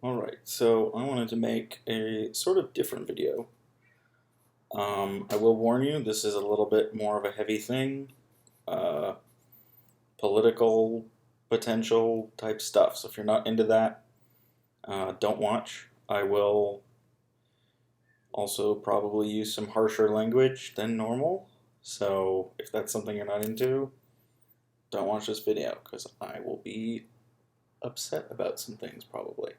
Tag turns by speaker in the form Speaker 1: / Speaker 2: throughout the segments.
Speaker 1: Alright, so I wanted to make a sort of different video. I will warn you, this is a little bit more of a heavy thing, uh, political potential type stuff. So if you're not into that, don't watch. I will also probably use some harsher language than normal. So if that's something you're not into, don't watch this video because I will be upset about some things probably.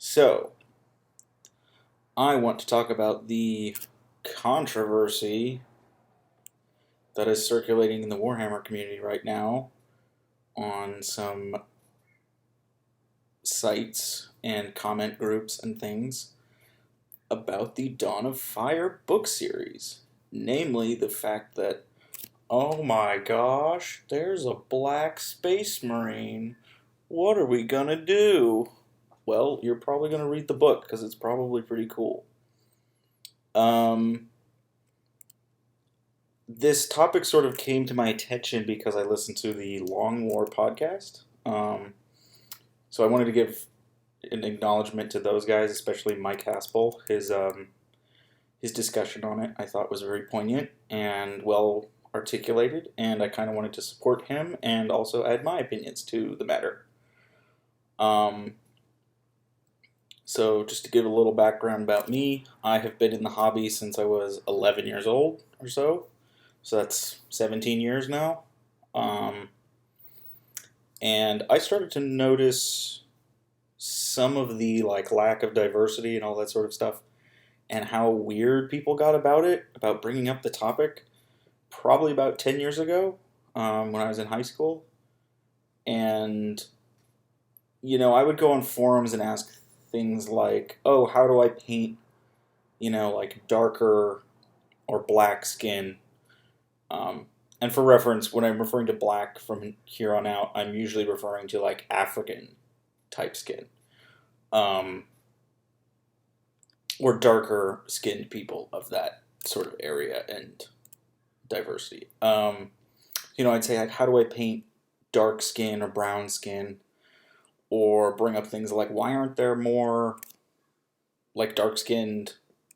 Speaker 1: So, I want to talk about the controversy that is circulating in the Warhammer community right now on some sites and comment groups and things about the Dawn of Fire book series. Namely, the fact that, oh my gosh, there's a black space marine. What are we gonna do? Well, you're probably gonna read the book because it's probably pretty cool. This topic sort of came to my attention because I listened to the Long War podcast. So I wanted to give an acknowledgement to those guys, especially Mike Haspel. His discussion on it I thought was very poignant and well articulated, and I kind of wanted to support him and also add my opinions to the matter. So just to give a little background about me, I have been in the hobby since I was 11 years old or so. So that's 17 years now. And I started to notice some of the lack of diversity and all that sort of stuff, and how weird people got about it, about bringing up the topic, probably about 10 years ago, when I was in high school. And, I would go on forums and ask things like, oh, how do I paint, darker or black skin? And for reference, when I'm referring to black from here on out, I'm usually referring to African type skin, or darker skinned people of that sort of area and diversity. I'd say how do I paint dark skin or brown skin, or bring up things like why aren't there more dark skinned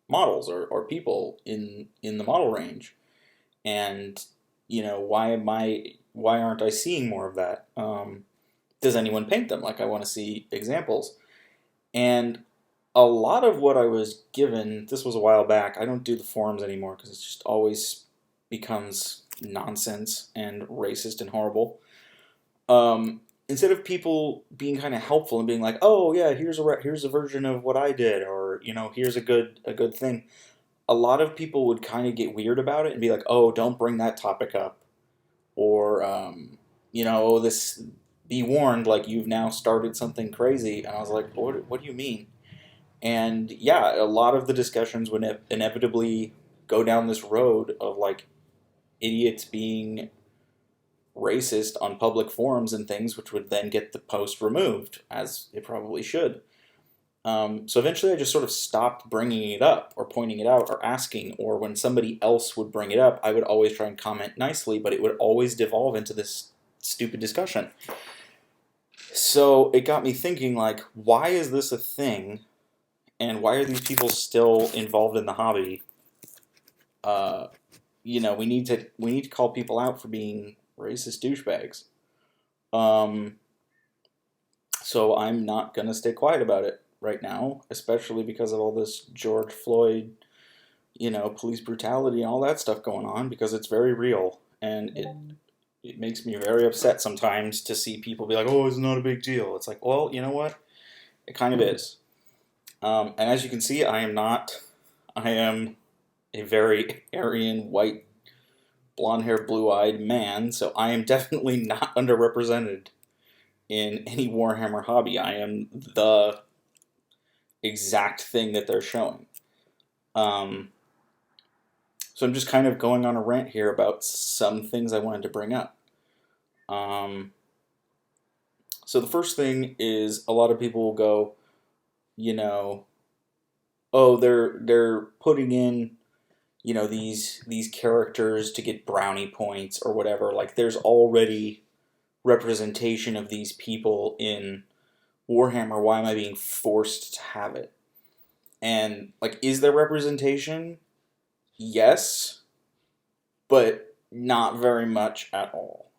Speaker 1: models or people in the model range, and why aren't I seeing more of that? Does anyone paint them? I want to see examples. And a lot of what I was given, this was a while back. I don't do the forums anymore because it just always becomes nonsense and racist and horrible. Instead of people being kind of helpful and being like, "Oh yeah, here's a version of what I did," or here's a good thing, a lot of people would kind of get weird about it and be like, "Oh, don't bring that topic up," or "Oh, this, be warned, you've now started something crazy." And I was like, "What do you mean?" And yeah, a lot of the discussions would inevitably go down this road of idiots being racist on public forums and things, which would then get the post removed, as it probably should. So eventually I just sort of stopped bringing it up or pointing it out or asking, or when somebody else would bring it up, I would always try and comment nicely, but it would always devolve into this stupid discussion. So it got me thinking, why is this a thing, and why are these people still involved in the hobby? We need to call people out for being racist douchebags. So I'm not gonna stay quiet about it right now, especially because of all this George Floyd, police brutality and all that stuff going on, because it's very real, and it makes me very upset sometimes to see people be like, "Oh, it's not a big deal." It's like, well, you know what? It kind of is. And as you can see, I am not. I am a very Aryan, white, blonde hair, blue eyed man, so I am definitely not underrepresented in any Warhammer hobby. I am the exact thing that they're showing. So I'm just kind of going on a rant here about some things I wanted to bring up. So the first thing is, a lot of people will go, oh, they're putting in these characters to get brownie points or whatever. There's already representation of these people in Warhammer, why am I being forced to have it? And, like, is there representation? Yes, but not very much at all.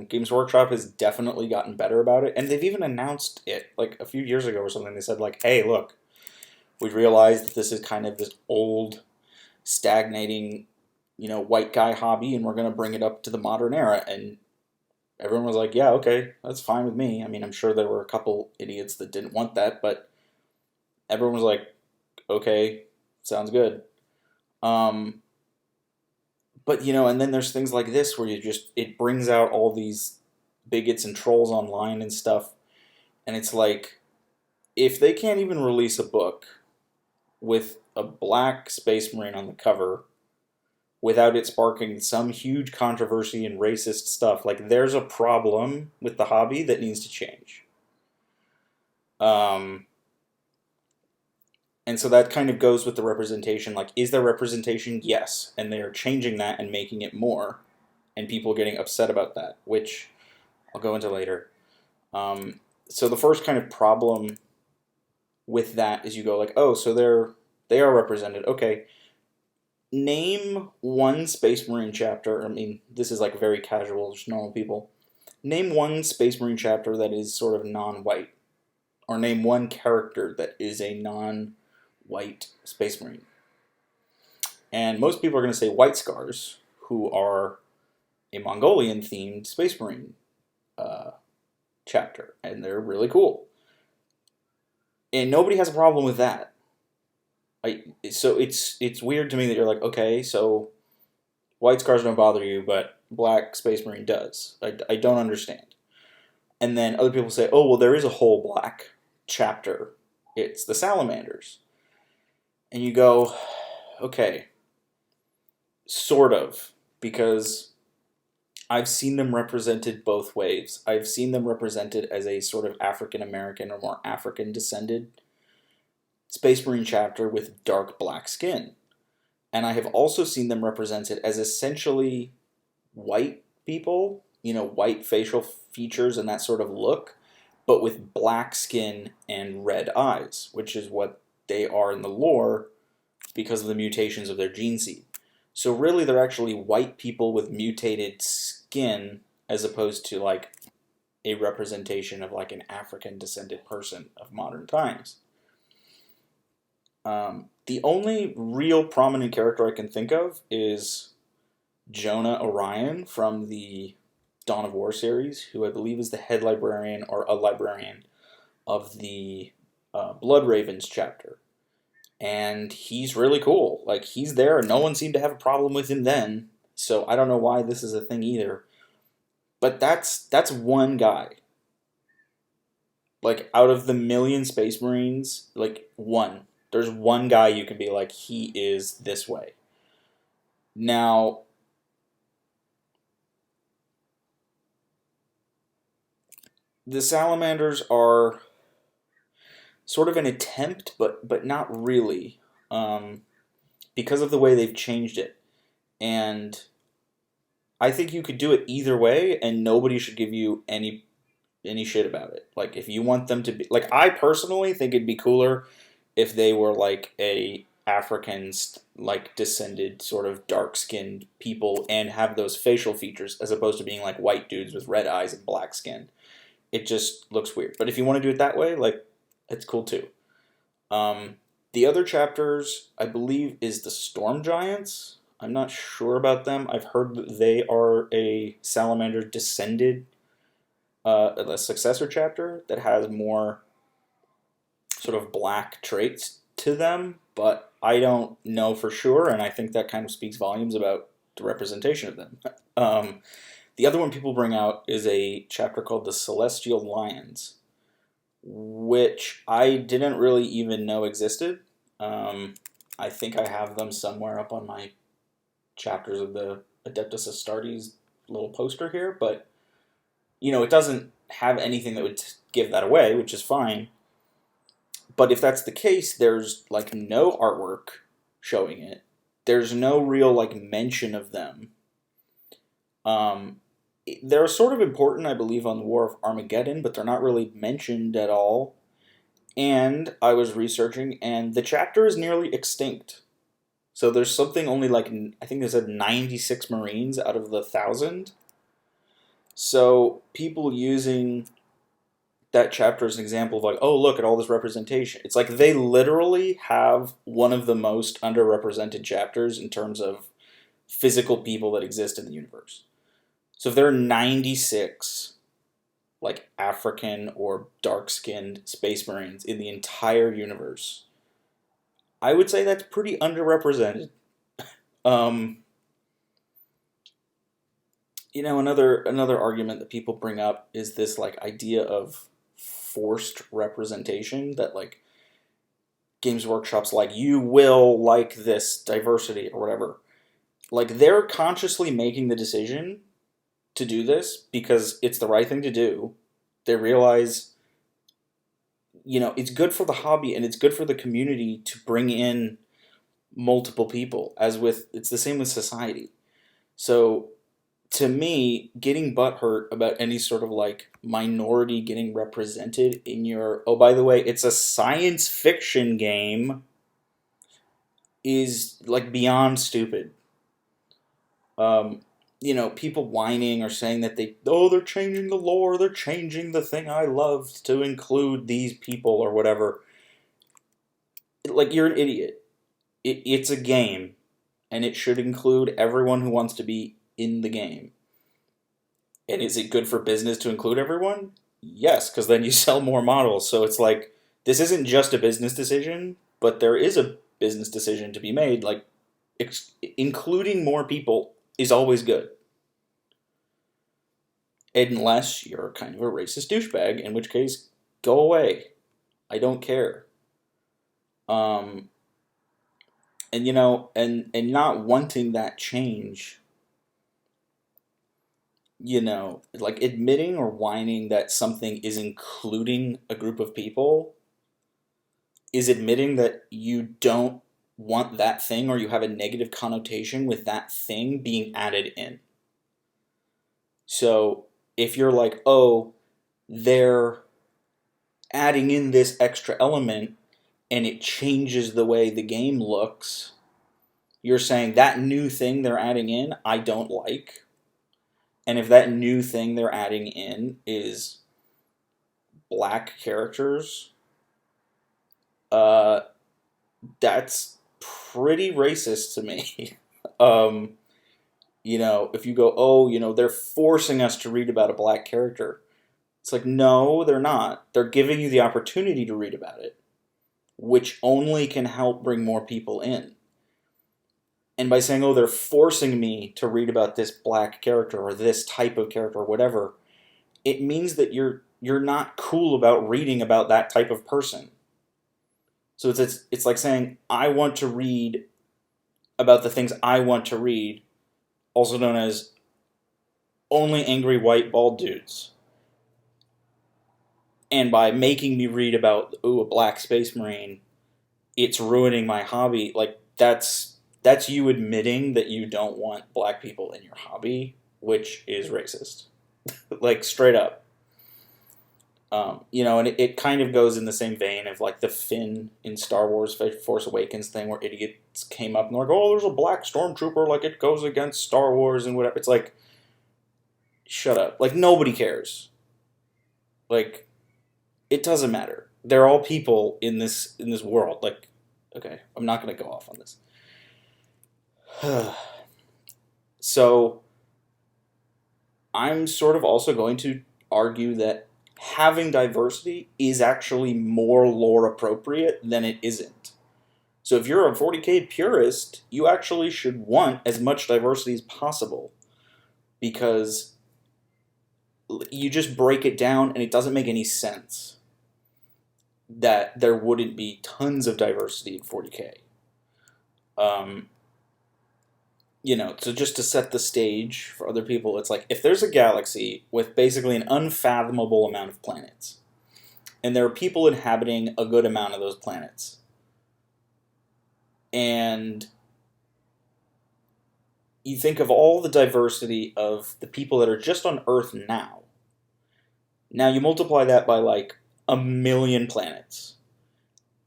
Speaker 1: Games Workshop has definitely gotten better about it, and they've even announced it, like, a few years ago or something. They said, like, hey, look, we realized that this is kind of this old, stagnating, white guy hobby, and we're going to bring it up to the modern era. And everyone was like, yeah, okay, that's fine with me. I mean, I'm sure there were a couple idiots that didn't want that, but everyone was like, okay, sounds good. But, and then there's things like this where it brings out all these bigots and trolls online and stuff. And it's like, if they can't even release a book with a black Space Marine on the cover without it sparking some huge controversy and racist stuff, like, there's a problem with the hobby that needs to change. And so that kind of goes with the representation. Like, is there representation? Yes. And they are changing that and making it more. And people getting upset about that, which I'll go into later. So the first kind of problem with that is you go like, oh, so they are represented. Okay. Name one Space Marine chapter. I mean, this is like very casual, just normal people. Name one Space Marine chapter that is sort of non-white. Or name one character that is a non-white Space Marine. And most people are going to say White Scars, who are a Mongolian-themed Space Marine chapter. And they're really cool. And nobody has a problem with that. So it's weird to me that you're like, okay, so White Scars don't bother you, but Black Space Marine does. I don't understand. And then other people say, oh, well, there is a whole black chapter. It's the Salamanders. And you go, okay, sort of, because I've seen them represented both ways. I've seen them represented as a sort of African American or more African descended Space Marine chapter with dark black skin. And I have also seen them represented as essentially white people, white facial features and that sort of look, but with black skin and red eyes, which is what they are in the lore because of the mutations of their gene seed. So really they're actually white people with mutated skin as opposed to like a representation of like an African descended person of modern times. The only real prominent character I can think of is Jonah Orion from the Dawn of War series, who I believe is the head librarian or a librarian of the Blood Ravens chapter. And he's really cool. Like, he's there, and no one seemed to have a problem with him then, so I don't know why this is a thing either. But that's one guy. Like, out of the million Space Marines, like, one. There's one guy you can be like, he is this way. Now, the Salamanders are sort of an attempt, but not really, because of the way they've changed it. And I think you could do it either way, and nobody should give you any shit about it. Like, if you want them to be... Like, I personally think it'd be cooler if they were like a African like descended sort of dark-skinned people and have those facial features as opposed to being like white dudes with red eyes and black skin. It just looks weird. But if you want to do it that way, like, it's cool too. The other chapters, I believe, is the Storm Giants. I'm not sure about them. I've heard that they are a Salamander descended a successor chapter that has more sort of black traits to them, but I don't know for sure, and I think that kind of speaks volumes about the representation of them. The other one people bring out is a chapter called the Celestial Lions, which I didn't really even know existed. I think I have them somewhere up on my chapters of the Adeptus Astartes little poster here, but it doesn't have anything that would give that away, which is fine. But if that's the case, there's like no artwork showing it. There's no real like mention of them. They're sort of important, I believe, on the War of Armageddon, but they're not really mentioned at all And I was researching, and the chapter is nearly extinct. So there's something only like, I think they said 96 Marines out of the 1,000. So people using that chapter as an example of like, oh, look at all this representation. It's like they literally have one of the most underrepresented chapters in terms of physical people that exist in the universe. So if there are 96 like African or dark-skinned space marines in the entire universe, I would say that's pretty underrepresented. Um, another argument that people bring up is this like idea of forced representation, that like Games Workshop's like, you will like this diversity or whatever. Like they're consciously making the decision to do this because it's the right thing to do. They realize, it's good for the hobby and it's good for the community to bring in multiple people, it's the same with society. So to me, getting butthurt about any sort of like minority getting represented in your, oh, by the way, it's a science fiction game, is like beyond stupid. People whining or saying that they're changing the lore, they're changing the thing I loved to include these people or whatever. Like, you're an idiot. It's a game, and it should include everyone who wants to be in the game. And is it good for business to include everyone? Yes, because then you sell more models. So it's like, this isn't just a business decision, but there is a business decision to be made. Like, including more people is always good. Unless you're kind of a racist douchebag, in which case, go away. I don't care. And and not wanting that change, like admitting or whining that something is including a group of people is admitting that you don't want that thing, or you have a negative connotation with that thing being added in. So if you're like, oh, they're adding in this extra element and it changes the way the game looks, you're saying that new thing they're adding in, I don't like. And if that new thing they're adding in is black characters, that's pretty racist to me. If you go, oh, they're forcing us to read about a black character. It's like, no, they're not. They're giving you the opportunity to read about it, which only can help bring more people in. And by saying, oh, they're forcing me to read about this black character or this type of character or whatever, it means that you're not cool about reading about that type of person. So it's like saying, I want to read about the things I want to read, also known as only angry white bald dudes. And by making me read about, a black space marine, it's ruining my hobby. Like, that's you admitting that you don't want black people in your hobby, which is racist. Like, straight up. And it kind of goes in the same vein of like the Finn in Star Wars Force Awakens thing, where idiots came up and they're like, oh, there's a black stormtrooper, like it goes against Star Wars and whatever. It's like, shut up. Like, nobody cares. Like, it doesn't matter. They're all people in this world. Like, okay, I'm not going to go off on this. So, I'm sort of also going to argue that having diversity is actually more lore appropriate than it isn't. So if you're a 40k purist, you actually should want as much diversity as possible, because you just break it down and it doesn't make any sense that there wouldn't be tons of diversity in 40k. So just to set the stage for other people, it's like, if there's a galaxy with basically an unfathomable amount of planets, and there are people inhabiting a good amount of those planets, and you think of all the diversity of the people that are just on Earth now you multiply that by like 1 million planets.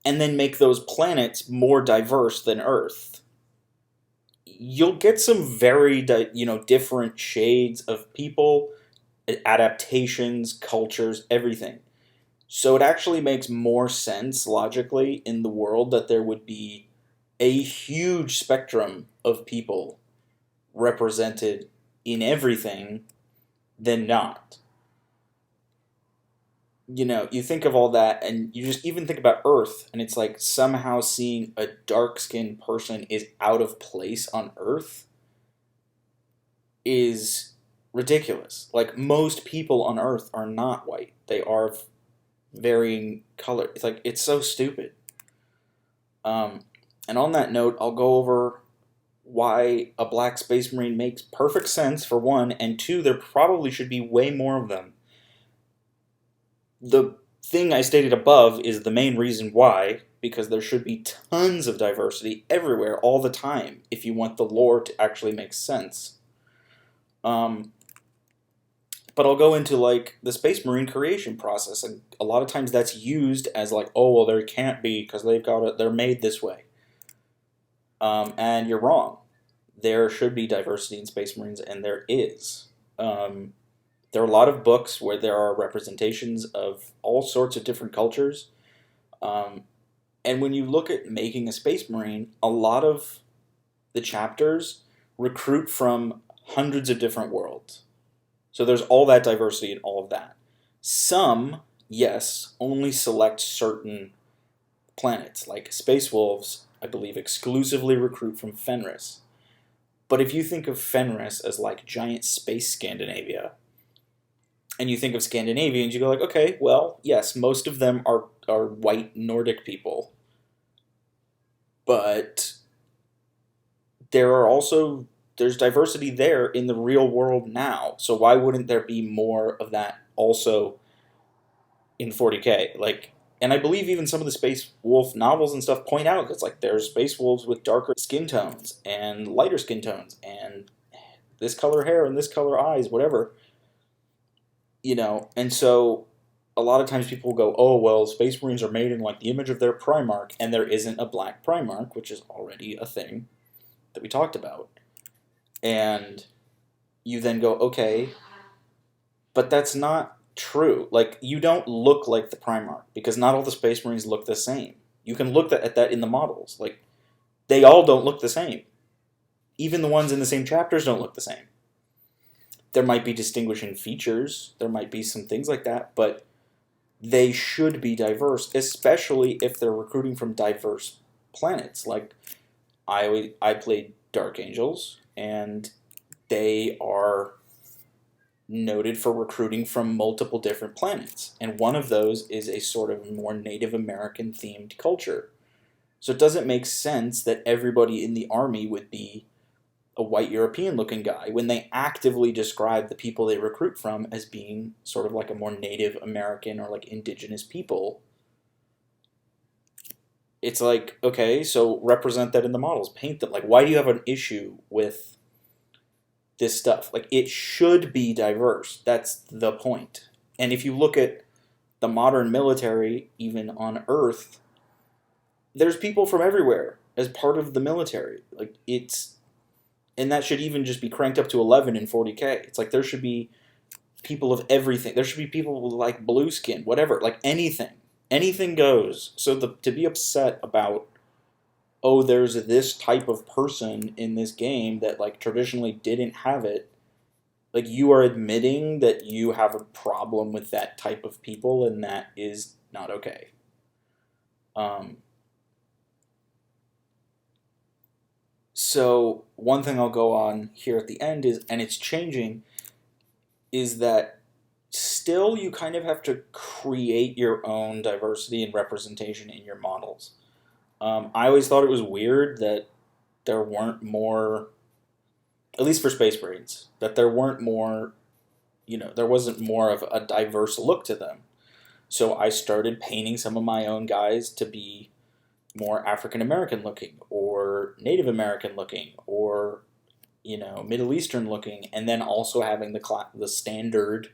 Speaker 1: and then make those planets more diverse than Earth, you'll get some very different shades of people, adaptations, cultures, everything. So it actually makes more sense logically in the world that there would be a huge spectrum of people represented in everything than not. You think of all that, and you just even think about Earth, and it's like somehow seeing a dark-skinned person is out of place on Earth is ridiculous. Like, most people on Earth are not white. They are varying color. It's like, it's so stupid. And on that note, I'll go over why a black space marine makes perfect sense, for one, and two, there probably should be way more of them. The thing I stated above is the main reason why, because there should be tons of diversity everywhere all the time if you want the lore to actually make sense. But I'll go into like the Space Marine creation process, and a lot of times that's used as like, oh well, there can't be because they're made this way. And you're wrong. There should be diversity in Space Marines, and there is. There are a lot of books where there are representations of all sorts of different cultures. And when you look at making a Space Marine, a lot of the chapters recruit from hundreds of different worlds. So there's all that diversity in all of that. Some, yes, only select certain planets, like Space Wolves, I believe, exclusively recruit from Fenris. But if you think of Fenris as like giant space Scandinavia, and you think of Scandinavians, you go like, okay, well, yes, most of them are white Nordic people. But there's diversity there in the real world now. So why wouldn't there be more of that also in 40K? Like, and I believe even some of the Space Wolf novels and stuff point out it's like there's Space Wolves with darker skin tones and lighter skin tones and this color hair and this color eyes, whatever. And so a lot of times people go, oh, well, Space Marines are made in like the image of their Primarch, and there isn't a black Primarch, which is already a thing that we talked about. And you then go, okay, but that's not true. Like, you don't look like the Primarch, because not all the Space Marines look the same. You can look at that in the models. Like, they all don't look the same. Even the ones in the same chapters don't look the same. There might be distinguishing features, there might be some things like that, but they should be diverse, especially if they're recruiting from diverse planets. Like, I played Dark Angels, and they are noted for recruiting from multiple different planets, and one of those is a sort of more Native American themed culture. So it doesn't make sense that everybody in the army would be a white European looking guy when they actively describe the people they recruit from as being sort of like a more Native American or like indigenous people. It's like, okay, so represent that in the models, paint them. Like, why do you have an issue with this stuff? Like, it should be diverse. That's the point. And if you look at the modern military, even on Earth, there's people from everywhere as part of the military. Like, and that should even just be cranked up to 11 in 40K. It's like there should be people of everything. There should be people with like blue skin, whatever, like anything. Anything goes. So to be upset about, oh, there's this type of person in this game that like traditionally didn't have it, like you are admitting that you have a problem with that type of people, and that is not okay. So one thing I'll go on here at the end is, and it's changing, is that still you kind of have to create your own diversity and representation in your models. I always thought it was weird that there weren't more, at least for Space Marines, that there weren't more, there wasn't more of a diverse look to them. So I started painting some of my own guys to be more African American looking, or Native American looking, or Middle Eastern looking, and then also having the standard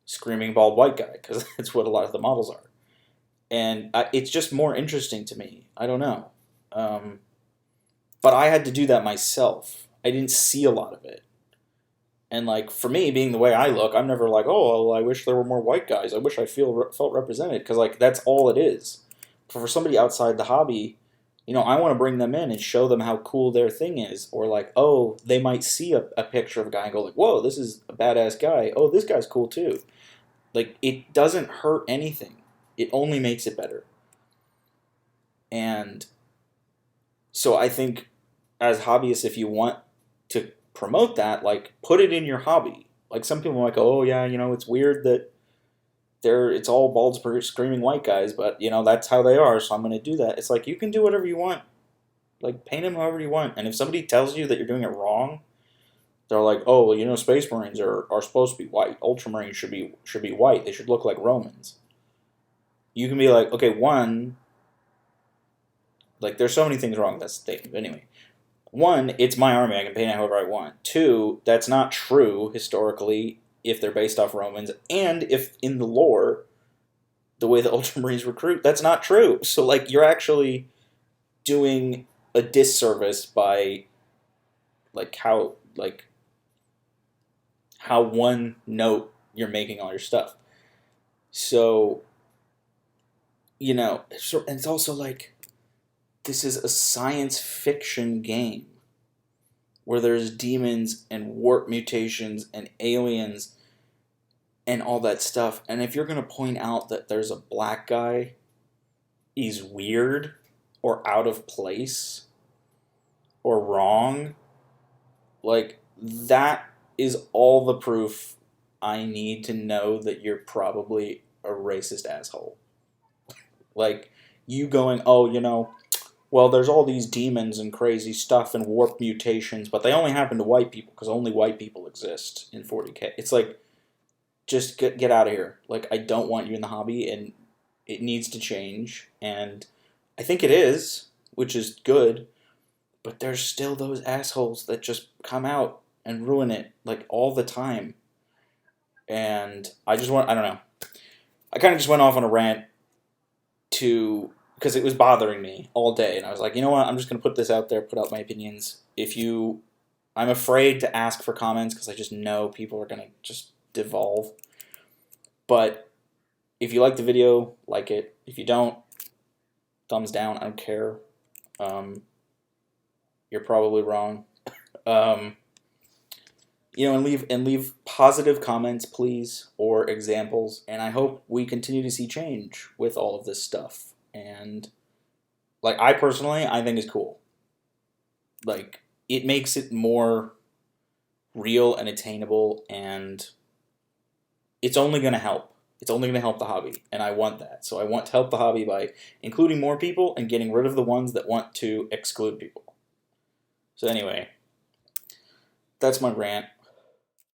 Speaker 1: screaming bald white guy, because that's what a lot of the models are. and it's just more interesting to me. I don't know. But I had to do that myself. I didn't see a lot of it. And like for me, being the way I look, I'm never like, oh, well, I wish there were more white guys. I wish I felt represented, because like that's all it is. But for somebody outside the hobby, I want to bring them in and show them how cool their thing is, or like, oh, they might see a picture of a guy and go like, whoa, this is a badass guy. Oh, this guy's cool too. Like it doesn't hurt anything. It only makes it better. And so I think as hobbyists, if you want to promote that, like put it in your hobby. Like some people are like, oh yeah, it's weird that it's all bald screaming white guys, but that's how they are, so I'm going to do that. It's like you can do whatever you want. Like paint them however you want. And if somebody tells you that you're doing it wrong, they're like, oh, well, Space Marines are supposed to be white. Ultramarines should be white. They should look like Romans. You can be like, okay, one, like there's so many things wrong with that statement. But anyway, one, it's my army. I can paint it however I want. Two, that's not true historically if they're based off Romans, and if in the lore, the way the Ultramarines recruit, that's not true. So like you're actually doing a disservice by like how one note you're making all your stuff. So and it's also like this is a science fiction game where there's demons and warp mutations and aliens and all that stuff. And if you're going to point out that there's a black guy, he's weird or out of place or wrong, like that is all the proof I need to know that you're probably a racist asshole. Like you going, oh, well, there's all these demons and crazy stuff and warp mutations, but they only happen to white people because only white people exist in 40K. It's like, just get out of here. Like, I don't want you in the hobby, and it needs to change. And I think it is, which is good, but there's still those assholes that just come out and ruin it, like, all the time. And I don't know. I kind of just went off on a rant because it was bothering me all day, and I was like, you know what, I'm just going to put this out there, put out my opinions. I'm afraid to ask for comments because I just know people are going to just devolve. But if you like the video, like it. If you don't, thumbs down, I don't care. You're probably wrong. And leave positive comments, please, or examples. And I hope we continue to see change with all of this stuff. And like I think it's cool. Like it makes it more real and attainable, and it's only going to help. It's only going to help the hobby, and I want that. So I want to help the hobby by including more people and getting rid of the ones that want to exclude people. So anyway, that's my rant.